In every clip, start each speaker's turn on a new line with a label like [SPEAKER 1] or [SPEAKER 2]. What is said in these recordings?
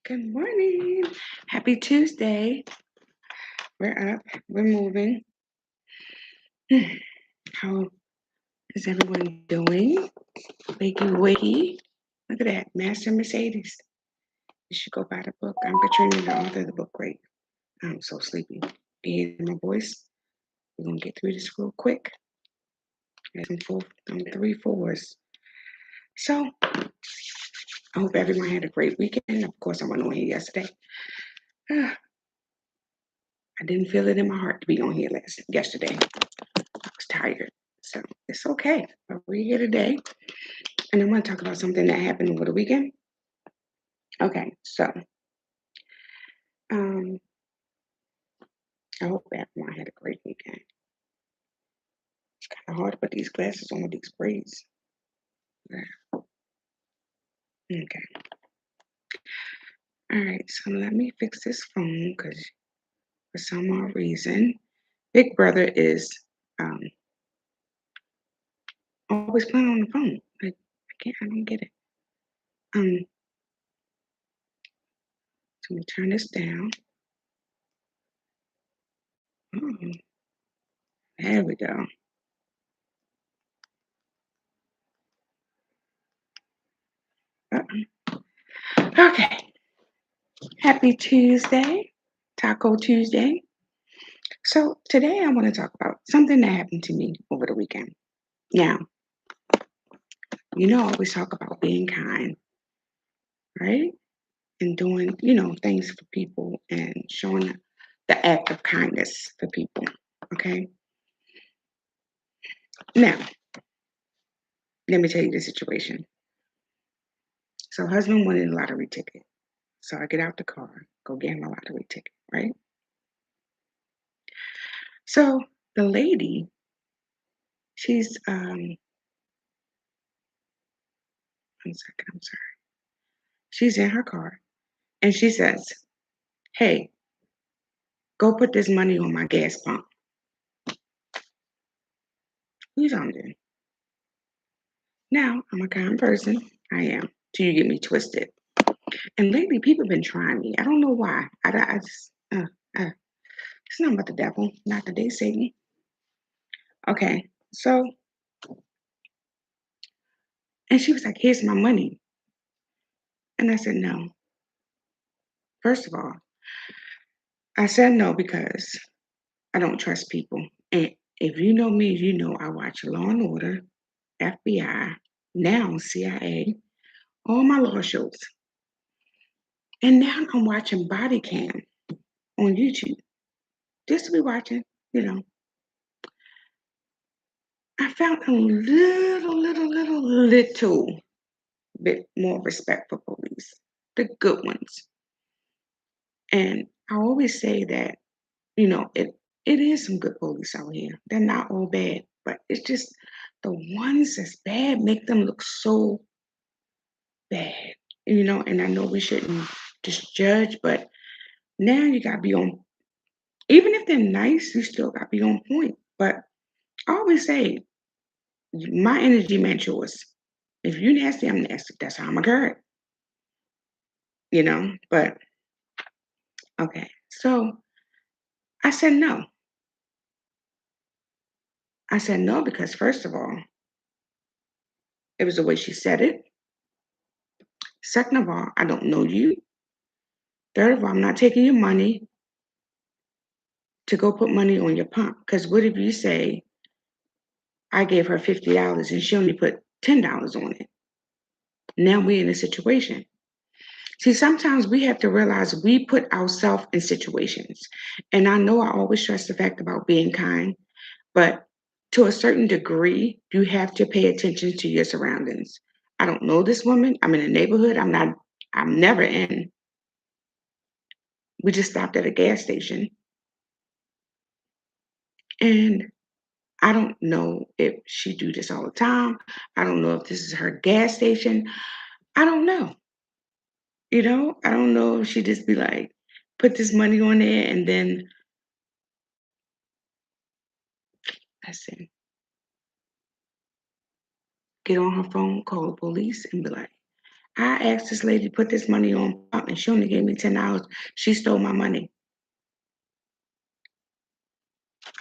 [SPEAKER 1] Good morning. Happy Tuesday. We're up. We're moving. How is everyone doing? Wakey, wakey. Look at that. Master Mercedes. You should go buy the book. I'm Katrina, the author of the book. Great. I'm so sleepy. You hear my voice? We're going to get through this real quick. Some three fours. So, I hope everyone had a great weekend. Of course, I went on here yesterday. I didn't feel it in my heart to be on here yesterday. I was tired. So it's okay. But we're here today. And I want to talk about something that happened over the weekend. Okay, so um, I hope everyone had a great weekend. It's kind of hard to put these glasses on with these braids. Yeah. Okay. All right, so let me fix this phone because for some odd reason, Big Brother is um, always playing on the phone. Like, I don't get it. Um, so let me turn this down. Oh, there we go. Uh-uh. Okay. Happy Tuesday, Taco Tuesday. So today I want to talk about something that happened to me over the weekend. Now, I always talk about being kind, right? And doing, things for people and showing the act of kindness for people. Okay. Now, let me tell you the situation. So husband wanted a lottery ticket. So I get out the car, go get him a lottery ticket, right? So the lady, she's 1 second, I'm sorry. She's in her car and she says, "Hey, go put this money on my gas pump." You something. Now, I'm a kind person. I am. Till you get me twisted. And lately, people have been trying me. I don't know why. I just, it's not about the devil, not today, Satan. Okay. So, and she was like, "Here's my money." And I said, "No." First of all, I said no because I don't trust people. And if you know me, you know I watch Law and Order, FBI, now CIA, all my law shows. And now I'm watching Body Cam on YouTube. Just to be watching, you know. I found a little bit more respect for police, the good ones. And I always say that, it is some good police out here. They're not all bad, but it's just the ones that's bad make them look so bad, and I know we shouldn't just judge, but now you gotta be on, even if they're nice, you still gotta be on point. But I always say, my energy match yours. If you nasty, I'm nasty. That's how I'm a girl, But okay. So I said no. I said no because first of all, it was the way she said it. Second of all, I don't know you. Third of all, I'm not taking your money to go put money on your pump. Because what if you say I gave her $50 and she only put $10 on it? Now we're in a situation. See, sometimes we have to realize we put ourselves in situations. And I know I always stress the fact about being kind, but to a certain degree, you have to pay attention to your surroundings. I don't know this woman. I'm in a neighborhood. I'm never in. We just stopped at a gas station. And I don't know if she do this all the time. I don't know if this is her gas station. I don't know. I don't know if she just be like, put this money on there and then let's see, get on her phone, call the police and be like, I asked this lady to put this money on pump and she only gave me $10. She stole my money.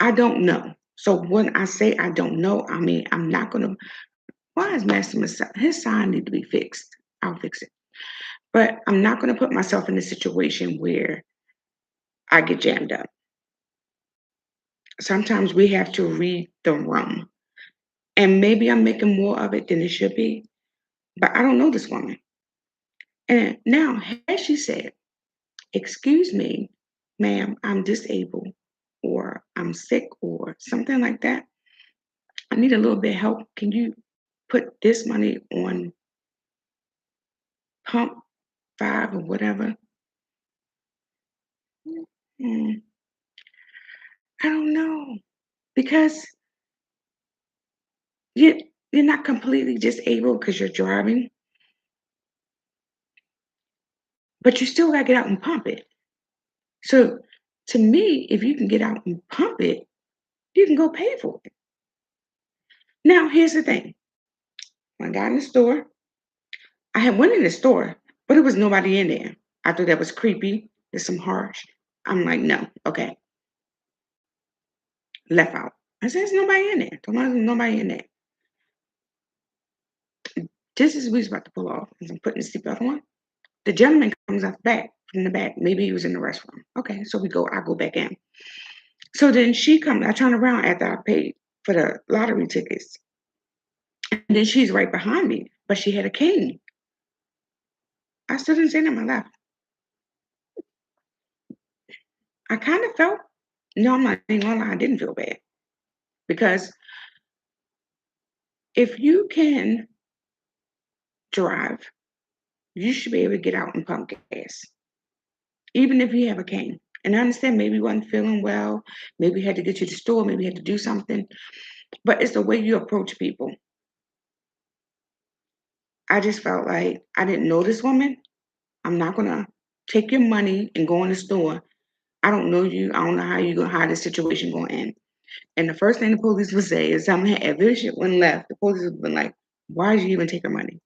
[SPEAKER 1] I don't know. So when I say I don't know, I mean I'm not gonna. Why is Maximus his sign need to be fixed? I'll fix it. But I'm not gonna put myself in a situation where I get jammed up. Sometimes we have to read the room. And maybe I'm making more of it than it should be, but I don't know this woman. And now, had she said, "Excuse me, ma'am, I'm disabled," or "I'm sick," or something like that, "I need a little bit of help. Can you put this money on pump 5 or whatever?" Mm, I don't know because you you're not completely disabled because you're driving, but you still gotta get out and pump it. So to me, if you can get out and pump it, you can go pay for it. Now, here's the thing. When I got in the store, I had went in the store, but there was nobody in there. I thought that was creepy. There's some harsh. I'm like, no, okay, left out. I said, there's nobody in there. There's nobody in there. Just as we was about to pull off, as I'm putting the seatbelt on, the gentleman comes out back from the back. Maybe he was in the restroom. Okay, so I go back in. So then she comes, I turn around after I paid for the lottery tickets. And then she's right behind me, but she had a cane. I still didn't say nothing. I left. I kind of felt, no, I'm not saying gonna lie, I didn't feel bad. Because if you can drive, you should be able to get out and pump gas, even if you have a cane. And I understand maybe you wasn't feeling well, maybe you had to get to the store, maybe you had to do something, but it's the way you approach people. I just felt like I didn't know this woman. I'm not gonna take your money and go in the store. I don't know you. I don't know how this situation gonna end. And the first thing the police would say is, if this shit went left, the police would have been like, why did you even take her money?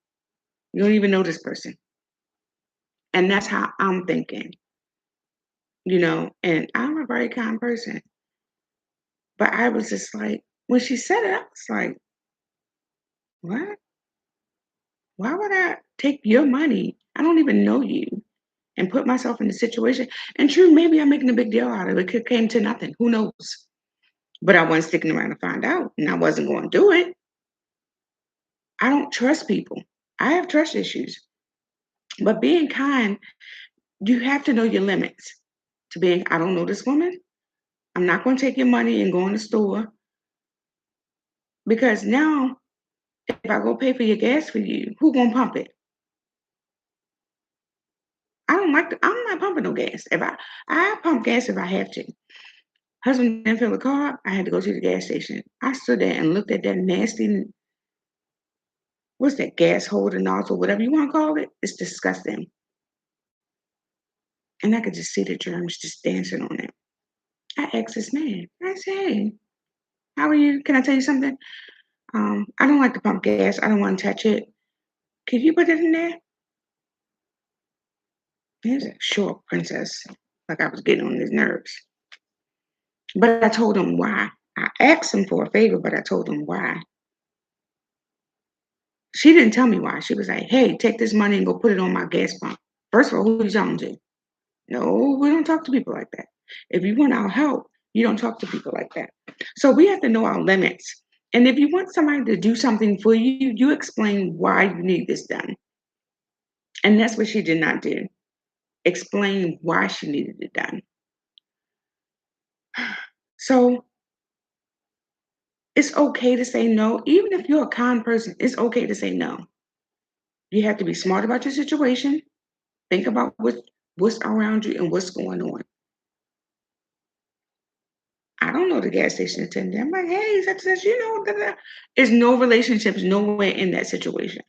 [SPEAKER 1] You don't even know this person. And that's how I'm thinking, and I'm a very kind person. But I was just like, when she said it, I was like, what? Why would I take your money? I don't even know you and put myself in the situation. And true, maybe I'm making a big deal out of it. It could came to nothing. Who knows? But I wasn't sticking around to find out, and I wasn't going to do it. I don't trust people. I have trust issues. But being kind, you have to know your limits. I don't know this woman. I'm not going to take your money and go in the store because now if I go pay for your gas for you, who gonna pump it? I'm not pumping no gas. I pump gas if I have to. Husband didn't fill the car, I had to go to the gas station. I stood there and looked at that nasty, what's that, gas holder nozzle, whatever you want to call it. It's disgusting. And I could just see the germs just dancing on it. I asked this man, I said, hey, how are you? Can I tell you something? I don't like to pump gas. I don't want to touch it. Could you put it in there? He was like, sure, princess. Like I was getting on his nerves. But I told him why. I asked him for a favor, but I told him why. She didn't tell me why. She was like, hey, take this money and go put it on my gas pump. First of all, who are you talking to? No, we don't talk to people like that. If you want our help, you don't talk to people like that. So we have to know our limits. And if you want somebody to do something for you, you explain why you need this done. And that's what she did not do. Explain why she needed it done. So it's okay to say no. Even if you're a kind person, it's okay to say no. You have to be smart about your situation. Think about what's around you and what's going on. I don't know the gas station attendant. I'm like, hey, such and such, da, da. There's no relationships nowhere in that situation.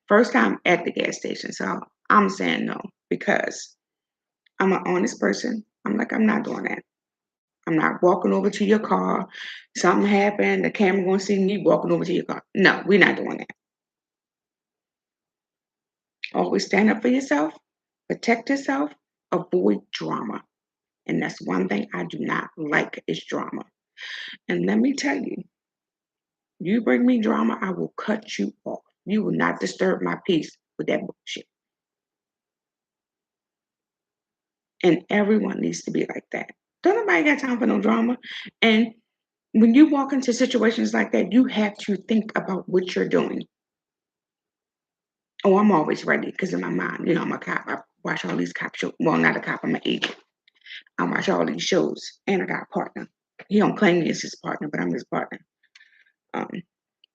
[SPEAKER 1] First time at the gas station. So I'm saying no because I'm an honest person. I'm like, I'm not doing that. I'm not walking over to your car. Something happened. The camera gonna see me walking over to your car. No, we're not doing that. Always stand up for yourself, protect yourself, avoid drama. And that's one thing I do not like is drama. And let me tell you, you bring me drama, I will cut you off. You will not disturb my peace with that bullshit. And everyone needs to be like that. Don't nobody got time for no drama. And when you walk into situations like that, you have to think about what you're doing. Oh, I'm always ready because in my mind, I'm a cop. I watch all these cop shows. Well, not a cop, I'm an agent. I watch all these shows, and I got a partner. He don't claim me as his partner, but I'm his partner. Um,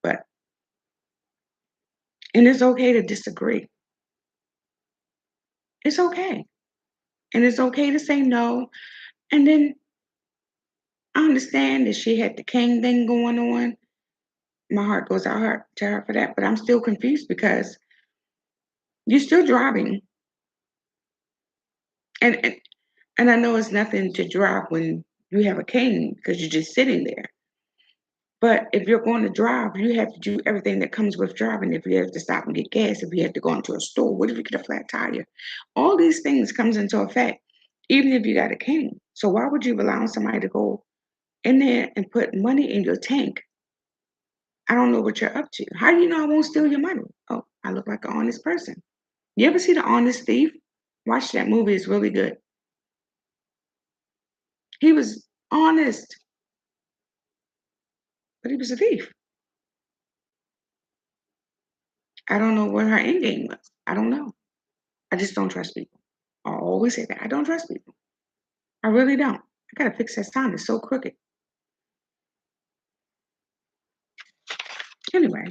[SPEAKER 1] but and it's okay to disagree. It's okay, and it's okay to say no. And then I understand that she had the king thing going on. My heart goes out to her for that, but I'm still confused because you're still driving, and and, and I know it's nothing to drive when you have a cane because you're just sitting there. But if you're going to drive, you have to do everything that comes with driving. If you have to stop and get gas, if you have to go into a store, what if you get a flat tire? All these things comes into effect, even if you got a cane. So why would you allow somebody to go in there and put money in your tank? I don't know what you're up to. How do you know I won't steal your money? Oh, I look like an honest person. You ever see The Honest Thief? Watch that movie, it's really good. He was honest, but he was a thief. I don't know what her end game was. I don't know. I just don't trust people. I always say that. I don't trust people. I really don't. I gotta fix that sign. It's so crooked. Anyway,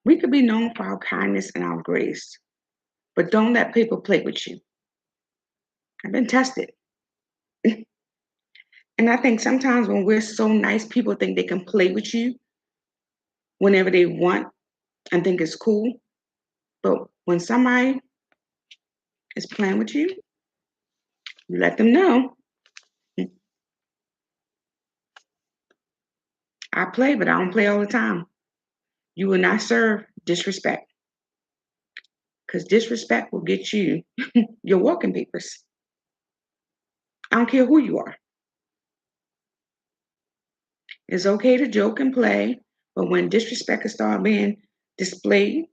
[SPEAKER 1] we could be known for our kindness and our grace, but don't let people play with you. I've been tested. And I think sometimes when we're so nice, people think they can play with you whenever they want and think it's cool. But when somebody is playing with you, you let them know. I play, but I don't play all the time. You will not serve disrespect because disrespect will get you your walking papers. I don't care who you are. It's okay to joke and play, but when disrespect starts being displayed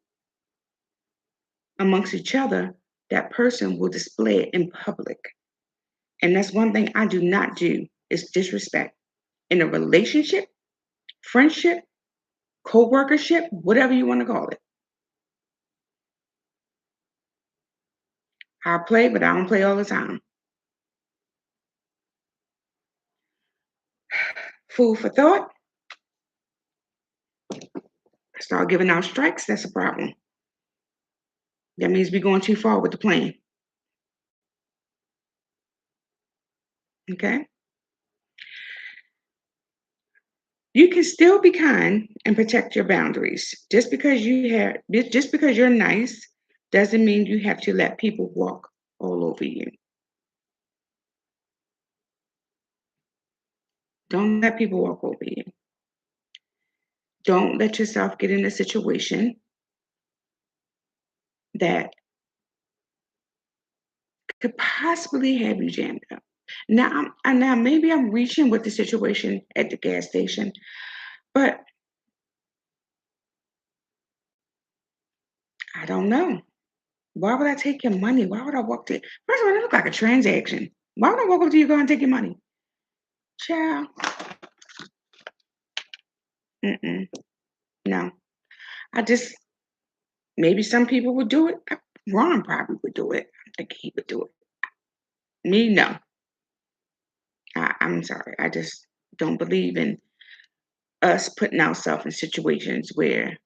[SPEAKER 1] amongst each other, that person will display it in public. And that's one thing I do not do is disrespect in a relationship, friendship, co-workership, whatever you want to call it. I play, but I don't play all the time. Food for thought. Start giving out strikes. That's a problem. That means we're going too far with the plan. Okay. You can still be kind and protect your boundaries. Just because you're nice doesn't mean you have to let people walk all over you. Don't let people walk over you. Don't let yourself get in a situation that could possibly have you jammed up. Now maybe I'm reaching with the situation at the gas station, but I don't know. Why would I take your money? Why would I walk to? First of all, it look like a transaction. Why would I walk up to your car and take your money? Child, mm-mm, no. I just maybe some people would do it. Ron probably would do it. I think he would do it. Me, no. I'm sorry. I just don't believe in us putting ourselves in situations where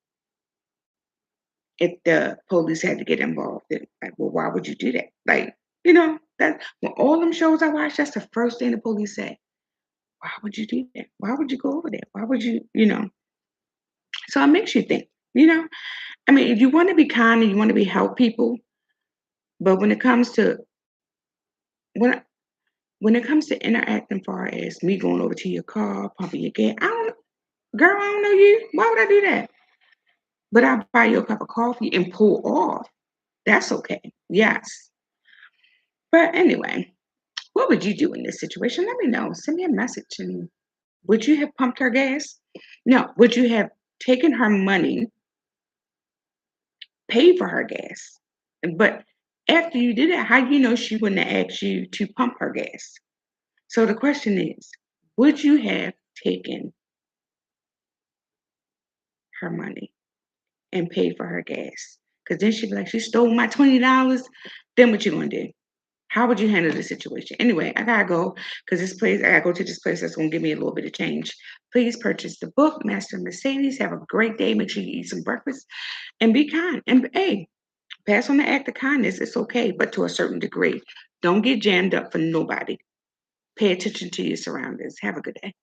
[SPEAKER 1] if the police had to get involved, like, well, why would you do that? Like, that well, all them shows I watch, that's the first thing the police say. Why would you do that? Why would you go over there? Why would you? So it makes you think, you know. I mean, if you want to be kind and you want to be help people, but when when it comes to interacting, far as me going over to your car, pumping your gas, girl, I don't know you. Why would I do that? But I buy you a cup of coffee and pull off. That's okay. Yes. But anyway, what would you do in this situation? Let me know. Send me a message. And would you have pumped her gas? No. Would you have taken her money, paid for her gas? But after you did it, how do you know she wouldn't have asked you to pump her gas? So the question is, would you have taken her money and paid for her gas? Because then she'd be like, she stole my $20. Then what you gonna do? How would you handle the situation? Anyway, I gotta go because I gotta go to this place that's gonna give me a little bit of change. Please purchase the book, Master Mercedes. Have a great day. Make sure you eat some breakfast and be kind. And hey, pass on the act of kindness. It's okay, but to a certain degree. Don't get jammed up for nobody. Pay attention to your surroundings. Have a good day.